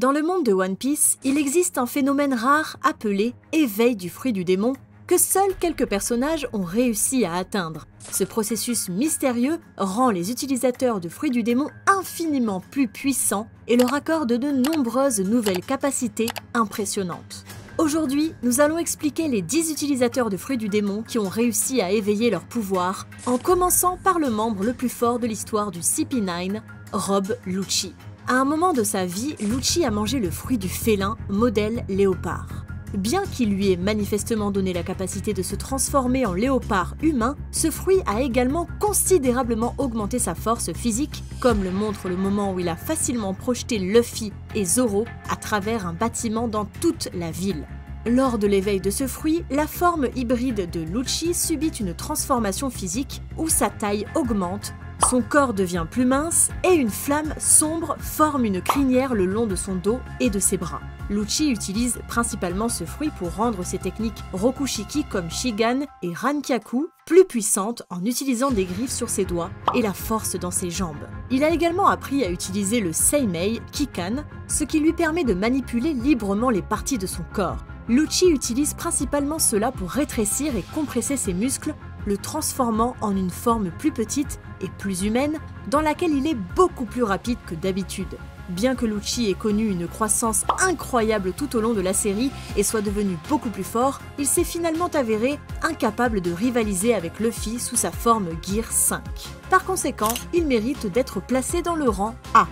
Dans le monde de One Piece, il existe un phénomène rare appelé « éveil du fruit du démon » que seuls quelques personnages ont réussi à atteindre. Ce processus mystérieux rend les utilisateurs de fruits du démon infiniment plus puissants et leur accorde de nombreuses nouvelles capacités impressionnantes. Aujourd'hui, nous allons expliquer les 10 utilisateurs de fruits du démon qui ont réussi à éveiller leur pouvoir, en commençant par le membre le plus fort de l'histoire du CP9, Rob Lucci. À un moment de sa vie, Lucci a mangé le fruit du félin, modèle léopard. Bien qu'il lui ait manifestement donné la capacité de se transformer en léopard humain, ce fruit a également considérablement augmenté sa force physique, comme le montre le moment où il a facilement projeté Luffy et Zoro à travers un bâtiment dans toute la ville. Lors de l'éveil de ce fruit, la forme hybride de Lucci subit une transformation physique où sa taille augmente, son corps devient plus mince et une flamme sombre forme une crinière le long de son dos et de ses bras. Lucci utilise principalement ce fruit pour rendre ses techniques Rokushiki comme Shigan et Rankyaku plus puissantes en utilisant des griffes sur ses doigts et la force dans ses jambes. Il a également appris à utiliser le Seimei Kikan, ce qui lui permet de manipuler librement les parties de son corps. Lucci utilise principalement cela pour rétrécir et compresser ses muscles, le transformant en une forme plus petite et plus humaine, dans laquelle il est beaucoup plus rapide que d'habitude. Bien que Lucci ait connu une croissance incroyable tout au long de la série et soit devenu beaucoup plus fort, il s'est finalement avéré incapable de rivaliser avec Luffy sous sa forme Gear 5. Par conséquent, il mérite d'être placé dans le rang A.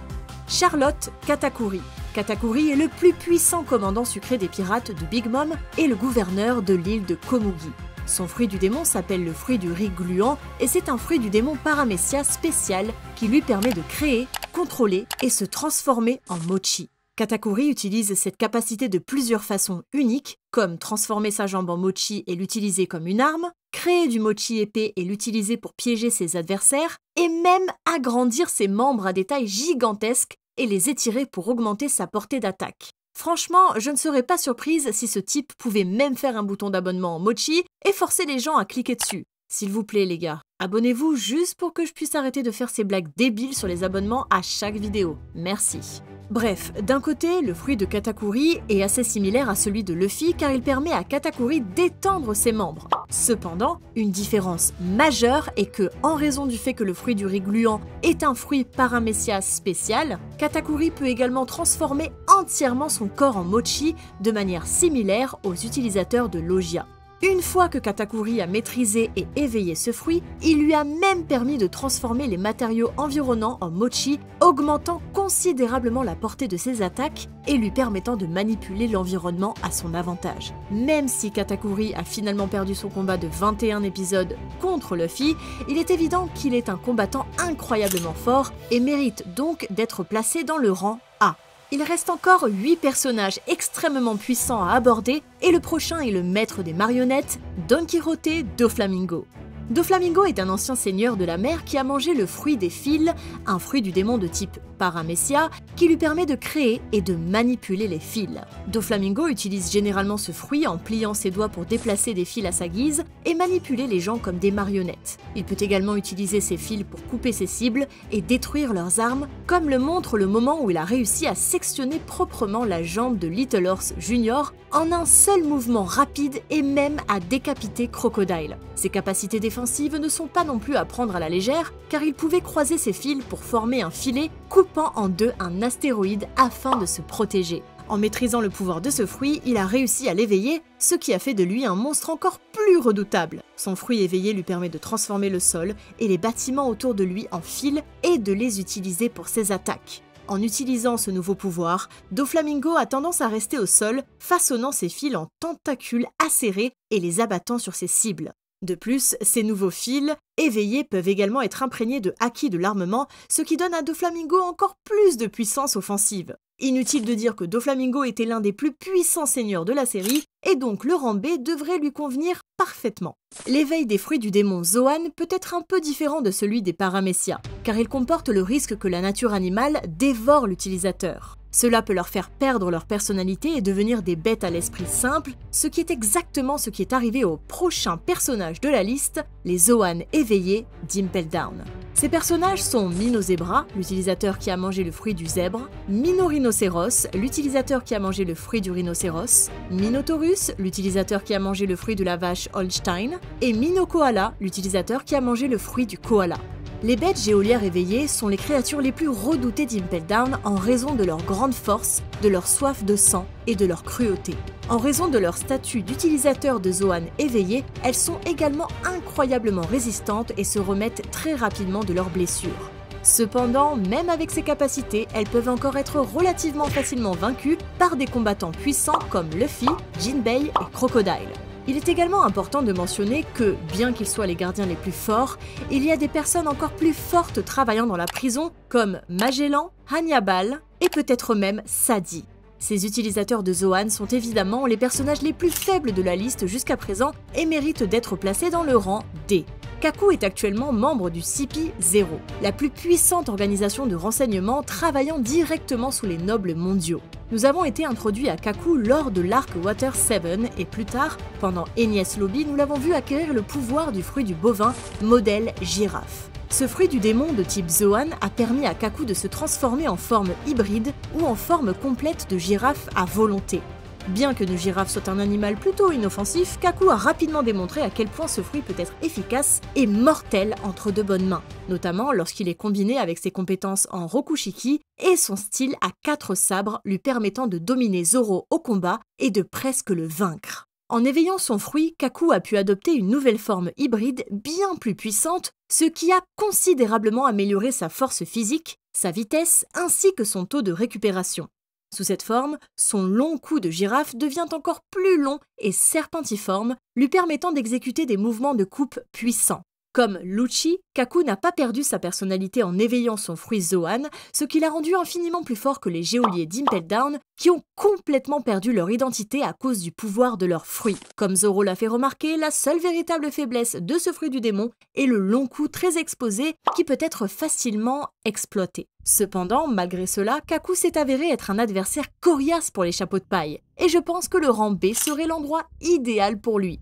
Charlotte Katakuri. Katakuri est le plus puissant commandant sucré des pirates de Big Mom et le gouverneur de l'île de Komugi. Son fruit du démon s'appelle le fruit du riz gluant et c'est un fruit du démon Paramecia spécial qui lui permet de créer, contrôler et se transformer en mochi. Katakuri utilise cette capacité de plusieurs façons uniques, comme transformer sa jambe en mochi et l'utiliser comme une arme, créer du mochi épais et l'utiliser pour piéger ses adversaires, et même agrandir ses membres à des tailles gigantesques et les étirer pour augmenter sa portée d'attaque. Franchement, je ne serais pas surprise si ce type pouvait même faire un bouton d'abonnement en mochi et forcer les gens à cliquer dessus. S'il vous plaît les gars, abonnez-vous juste pour que je puisse arrêter de faire ces blagues débiles sur les abonnements à chaque vidéo. Merci. Bref, d'un côté, le fruit de Katakuri est assez similaire à celui de Luffy car il permet à Katakuri d'étendre ses membres. Cependant, une différence majeure est que, en raison du fait que le fruit du riz gluant est un fruit Paramecia spécial, Katakuri peut également transformer entièrement son corps en mochi de manière similaire aux utilisateurs de Logia. Une fois que Katakuri a maîtrisé et éveillé ce fruit, il lui a même permis de transformer les matériaux environnants en mochi, augmentant considérablement la portée de ses attaques et lui permettant de manipuler l'environnement à son avantage. Même si Katakuri a finalement perdu son combat de 21 épisodes contre Luffy, il est évident qu'il est un combattant incroyablement fort et mérite donc d'être placé dans le rang A. Il reste encore 8 personnages extrêmement puissants à aborder et le prochain est le maître des marionnettes, Don Quijote Doflamingo. Doflamingo est un ancien seigneur de la mer qui a mangé le fruit des fils, un fruit du démon de type Paramecia, qui lui permet de créer et de manipuler les fils. Doflamingo utilise généralement ce fruit en pliant ses doigts pour déplacer des fils à sa guise et manipuler les gens comme des marionnettes. Il peut également utiliser ses fils pour couper ses cibles et détruire leurs armes, comme le montre le moment où il a réussi à sectionner proprement la jambe de Little Horse Jr. en un seul mouvement rapide et même à décapiter Crocodile. Ses capacités défensives ne sont pas non plus à prendre à la légère, car il pouvait croiser ses fils pour former un filet coupant en deux un astéroïde afin de se protéger. En maîtrisant le pouvoir de ce fruit, il a réussi à l'éveiller, ce qui a fait de lui un monstre encore plus redoutable. Son fruit éveillé lui permet de transformer le sol et les bâtiments autour de lui en fils et de les utiliser pour ses attaques. En utilisant ce nouveau pouvoir, Doflamingo a tendance à rester au sol, façonnant ses fils en tentacules acérés et les abattant sur ses cibles. De plus, ces nouveaux fils éveillés peuvent également être imprégnés de haki de l'armement, ce qui donne à Doflamingo encore plus de puissance offensive. Inutile de dire que Doflamingo était l'un des plus puissants seigneurs de la série, et donc le rang B devrait lui convenir parfaitement. L'éveil des fruits du démon Zoan peut être un peu différent de celui des Paramecia, car il comporte le risque que la nature animale dévore l'utilisateur. Cela peut leur faire perdre leur personnalité et devenir des bêtes à l'esprit simple, ce qui est exactement ce qui est arrivé au prochain personnage de la liste, les Zoan éveillés d'Impel Down. Ces personnages sont Minozebra, l'utilisateur qui a mangé le fruit du zèbre, Minorhinocéros, l'utilisateur qui a mangé le fruit du rhinocéros, Minotaurus, l'utilisateur qui a mangé le fruit de la vache Holstein, et Minokoala, l'utilisateur qui a mangé le fruit du koala. Les bêtes géolières éveillées sont les créatures les plus redoutées d'Impel Down en raison de leur grande force, de leur soif de sang et de leur cruauté. En raison de leur statut d'utilisateur de Zoan éveillés, elles sont également incroyablement résistantes et se remettent très rapidement de leurs blessures. Cependant, même avec ces capacités, elles peuvent encore être relativement facilement vaincues par des combattants puissants comme Luffy, Jinbei et Crocodile. Il est également important de mentionner que, bien qu'ils soient les gardiens les plus forts, il y a des personnes encore plus fortes travaillant dans la prison, comme Magellan, Hannibal et peut-être même Sadi. Ces utilisateurs de Zoan sont évidemment les personnages les plus faibles de la liste jusqu'à présent et méritent d'être placés dans le rang D. Kaku est actuellement membre du CP0, la plus puissante organisation de renseignement travaillant directement sous les nobles mondiaux. Nous avons été introduits à Kaku lors de l'arc Water 7 et plus tard, pendant Enies Lobby, nous l'avons vu acquérir le pouvoir du fruit du bovin, modèle girafe. Ce fruit du démon de type Zoan a permis à Kaku de se transformer en forme hybride ou en forme complète de girafe à volonté. Bien que une girafe soit un animal plutôt inoffensif, Kaku a rapidement démontré à quel point ce fruit peut être efficace et mortel entre de bonnes mains, notamment lorsqu'il est combiné avec ses compétences en Rokushiki et son style à 4 sabres lui permettant de dominer Zoro au combat et de presque le vaincre. En éveillant son fruit, Kaku a pu adopter une nouvelle forme hybride bien plus puissante, ce qui a considérablement amélioré sa force physique, sa vitesse ainsi que son taux de récupération. Sous cette forme, son long cou de girafe devient encore plus long et serpentiforme, lui permettant d'exécuter des mouvements de coupe puissants. Comme Lucci, Kaku n'a pas perdu sa personnalité en éveillant son fruit Zoan, ce qui l'a rendu infiniment plus fort que les géoliers d'Impel Down, qui ont complètement perdu leur identité à cause du pouvoir de leur fruit. Comme Zoro l'a fait remarquer, la seule véritable faiblesse de ce fruit du démon est le long cou très exposé qui peut être facilement exploité. Cependant, malgré cela, Kaku s'est avéré être un adversaire coriace pour les chapeaux de paille, et je pense que le rang B serait l'endroit idéal pour lui.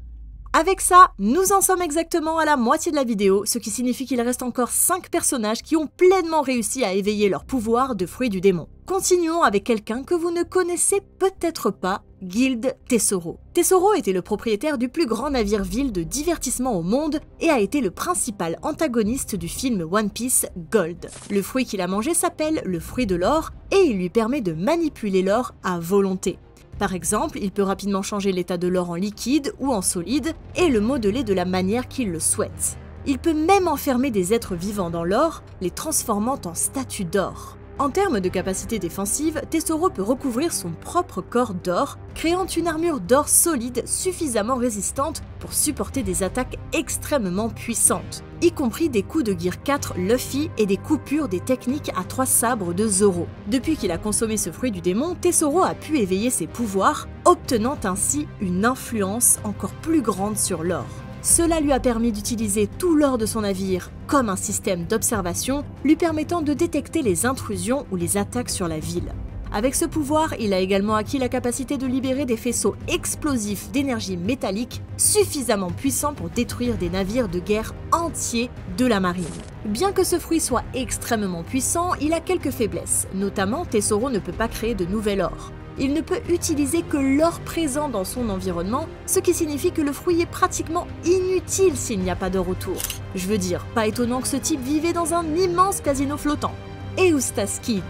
Avec ça, nous en sommes exactement à la moitié de la vidéo, ce qui signifie qu'il reste encore 5 personnages qui ont pleinement réussi à éveiller leur pouvoir de fruit du démon. Continuons avec quelqu'un que vous ne connaissez peut-être pas, Guild Tesoro. Tesoro était le propriétaire du plus grand navire-ville de divertissement au monde et a été le principal antagoniste du film One Piece Gold. Le fruit qu'il a mangé s'appelle le fruit de l'or et il lui permet de manipuler l'or à volonté. Par exemple, il peut rapidement changer l'état de l'or en liquide ou en solide et le modeler de la manière qu'il le souhaite. Il peut même enfermer des êtres vivants dans l'or, les transformant en statues d'or. En termes de capacité défensive, Tesoro peut recouvrir son propre corps d'or, créant une armure d'or solide suffisamment résistante pour supporter des attaques extrêmement puissantes, y compris des coups de Gear 4 Luffy et des coupures des techniques à 3 sabres de Zoro. Depuis qu'il a consommé ce fruit du démon, Tesoro a pu éveiller ses pouvoirs, obtenant ainsi une influence encore plus grande sur l'or. Cela lui a permis d'utiliser tout l'or de son navire comme un système d'observation, lui permettant de détecter les intrusions ou les attaques sur la ville. Avec ce pouvoir, il a également acquis la capacité de libérer des faisceaux explosifs d'énergie métallique suffisamment puissants pour détruire des navires de guerre entiers de la marine. Bien que ce fruit soit extrêmement puissant, il a quelques faiblesses, notamment Tesoro ne peut pas créer de nouvel or. Il ne peut utiliser que l'or présent dans son environnement, ce qui signifie que le fruit est pratiquement inutile s'il n'y a pas d'or autour. Je veux dire, pas étonnant que ce type vivait dans un immense casino flottant. Eustace Kid.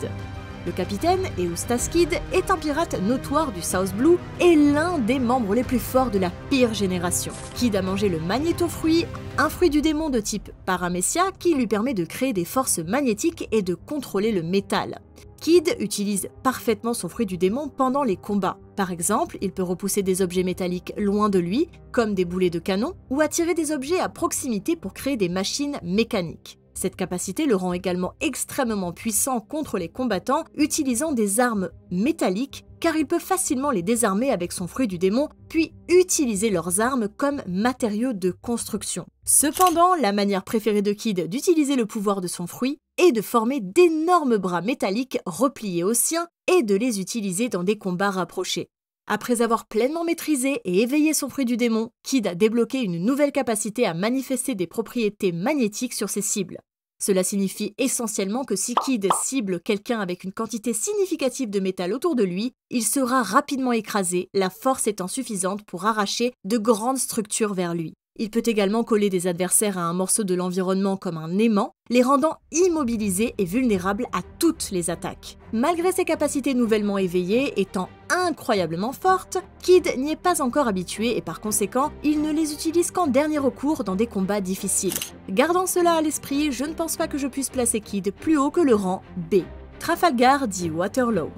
Le capitaine, Eustace Kid, est un pirate notoire du South Blue et l'un des membres les plus forts de la pire génération. Kid a mangé le magnétofruit, un fruit du démon de type Paramecia qui lui permet de créer des forces magnétiques et de contrôler le métal. Kid utilise parfaitement son fruit du démon pendant les combats. Par exemple, il peut repousser des objets métalliques loin de lui, comme des boulets de canon, ou attirer des objets à proximité pour créer des machines mécaniques. Cette capacité le rend également extrêmement puissant contre les combattants utilisant des armes métalliques car il peut facilement les désarmer avec son fruit du démon puis utiliser leurs armes comme matériaux de construction. Cependant, la manière préférée de Kid d'utiliser le pouvoir de son fruit est de former d'énormes bras métalliques repliés aux siens et de les utiliser dans des combats rapprochés. Après avoir pleinement maîtrisé et éveillé son fruit du démon, Kid a débloqué une nouvelle capacité à manifester des propriétés magnétiques sur ses cibles. Cela signifie essentiellement que si Kid cible quelqu'un avec une quantité significative de métal autour de lui, il sera rapidement écrasé, la force étant suffisante pour arracher de grandes structures vers lui. Il peut également coller des adversaires à un morceau de l'environnement comme un aimant, les rendant immobilisés et vulnérables à toutes les attaques. Malgré ses capacités nouvellement éveillées étant incroyablement fortes, Kid n'y est pas encore habitué et par conséquent, il ne les utilise qu'en dernier recours dans des combats difficiles. Gardant cela à l'esprit, je ne pense pas que je puisse placer Kid plus haut que le rang B. Trafalgar dit Waterloo.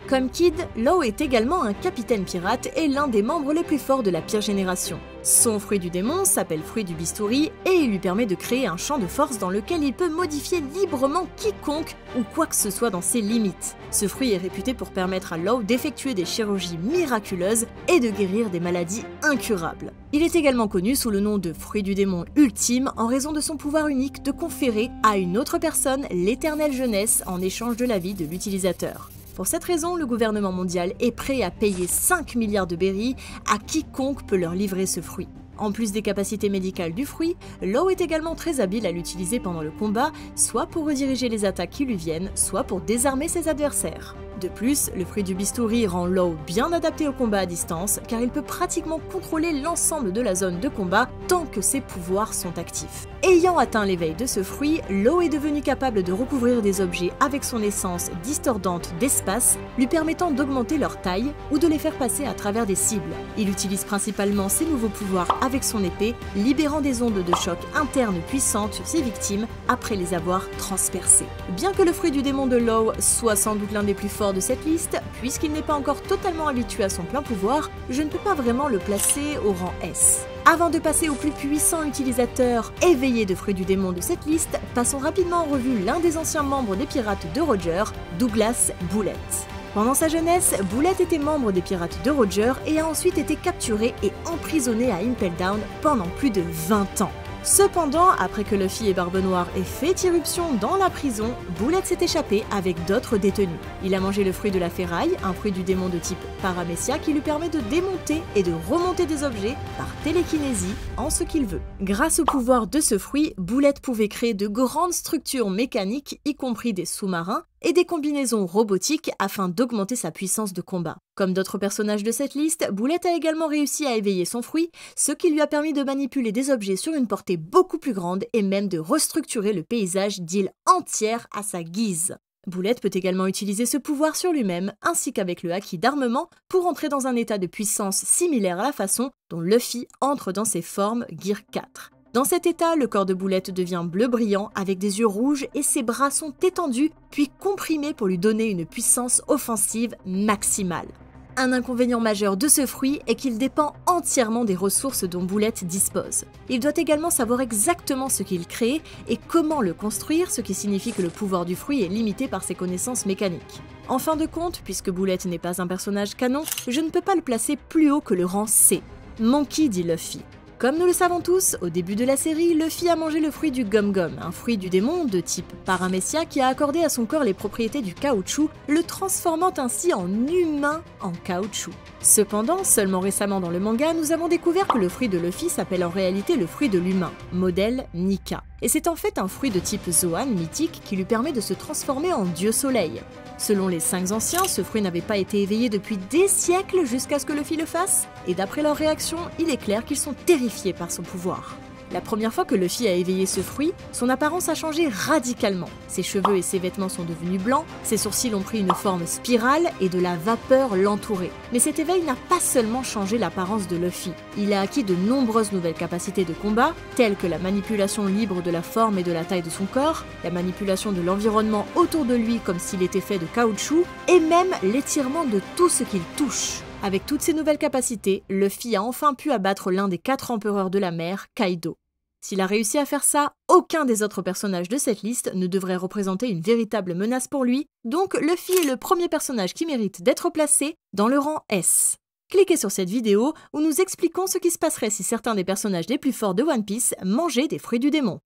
Comme Kid, Law est également un capitaine pirate et l'un des membres les plus forts de la pire génération. Son fruit du démon s'appelle fruit du bistouri et il lui permet de créer un champ de force dans lequel il peut modifier librement quiconque ou quoi que ce soit dans ses limites. Ce fruit est réputé pour permettre à Law d'effectuer des chirurgies miraculeuses et de guérir des maladies incurables. Il est également connu sous le nom de fruit du démon ultime en raison de son pouvoir unique de conférer à une autre personne l'éternelle jeunesse en échange de la vie de l'utilisateur. Pour cette raison, le gouvernement mondial est prêt à payer 5 milliards de berries à quiconque peut leur livrer ce fruit. En plus des capacités médicales du fruit, Law est également très habile à l'utiliser pendant le combat, soit pour rediriger les attaques qui lui viennent, soit pour désarmer ses adversaires. De plus, le fruit du bistouri rend Law bien adapté au combat à distance, car il peut pratiquement contrôler l'ensemble de la zone de combat tant que ses pouvoirs sont actifs. Ayant atteint l'éveil de ce fruit, Law est devenu capable de recouvrir des objets avec son essence distordante d'espace, lui permettant d'augmenter leur taille ou de les faire passer à travers des cibles. Il utilise principalement ses nouveaux pouvoirs avec son épée, libérant des ondes de choc internes puissantes sur ses victimes après les avoir transpercées. Bien que le fruit du démon de Law soit sans doute l'un des plus forts de cette liste, puisqu'il n'est pas encore totalement habitué à son plein pouvoir, je ne peux pas vraiment le placer au rang S. Avant de passer au plus puissant utilisateur éveillé de fruits du démon de cette liste, passons rapidement en revue l'un des anciens membres des pirates de Roger, Douglas Bullet. Pendant sa jeunesse, Bullet était membre des pirates de Roger et a ensuite été capturé et emprisonné à Impel Down pendant plus de 20 ans. Cependant, après que Luffy et Barbe Noire aient fait irruption dans la prison, Bullet s'est échappé avec d'autres détenus. Il a mangé le fruit de la ferraille, un fruit du démon de type Paramecia qui lui permet de démonter et de remonter des objets par télékinésie en ce qu'il veut. Grâce au pouvoir de ce fruit, Bullet pouvait créer de grandes structures mécaniques, y compris des sous-marins, et des combinaisons robotiques afin d'augmenter sa puissance de combat. Comme d'autres personnages de cette liste, Bullet a également réussi à éveiller son fruit, ce qui lui a permis de manipuler des objets sur une portée beaucoup plus grande et même de restructurer le paysage d'îles entières à sa guise. Bullet peut également utiliser ce pouvoir sur lui-même, ainsi qu'avec le haki d'armement, pour entrer dans un état de puissance similaire à la façon dont Luffy entre dans ses formes Gear 4. Dans cet état, le corps de Bullet devient bleu brillant avec des yeux rouges et ses bras sont étendus puis comprimés pour lui donner une puissance offensive maximale. Un inconvénient majeur de ce fruit est qu'il dépend entièrement des ressources dont Bullet dispose. Il doit également savoir exactement ce qu'il crée et comment le construire, ce qui signifie que le pouvoir du fruit est limité par ses connaissances mécaniques. En fin de compte, puisque Bullet n'est pas un personnage canon, je ne peux pas le placer plus haut que le rang C. Monkey dit Luffy. Comme nous le savons tous, au début de la série, Luffy a mangé le fruit du Gum-Gum, un fruit du démon de type Paramecia qui a accordé à son corps les propriétés du caoutchouc, le transformant ainsi en humain en caoutchouc. Cependant, seulement récemment dans le manga, nous avons découvert que le fruit de Luffy s'appelle en réalité le fruit de l'humain, modèle Nika. Et c'est en fait un fruit de type Zoan mythique qui lui permet de se transformer en dieu soleil. Selon les 5 anciens, ce fruit n'avait pas été éveillé depuis des siècles jusqu'à ce que Luffy le fasse, et d'après leur réaction, il est clair qu'ils sont terrifiés par son pouvoir. La première fois que Luffy a éveillé ce fruit, son apparence a changé radicalement. Ses cheveux et ses vêtements sont devenus blancs, ses sourcils ont pris une forme spirale et de la vapeur l'entourait. Mais cet éveil n'a pas seulement changé l'apparence de Luffy. Il a acquis de nombreuses nouvelles capacités de combat, telles que la manipulation libre de la forme et de la taille de son corps, la manipulation de l'environnement autour de lui comme s'il était fait de caoutchouc, et même l'étirement de tout ce qu'il touche. Avec toutes ces nouvelles capacités, Luffy a enfin pu abattre l'un des 4 empereurs de la mer, Kaido. S'il a réussi à faire ça, aucun des autres personnages de cette liste ne devrait représenter une véritable menace pour lui, donc Luffy est le premier personnage qui mérite d'être placé dans le rang S. Cliquez sur cette vidéo où nous expliquons ce qui se passerait si certains des personnages les plus forts de One Piece mangeaient des fruits du démon.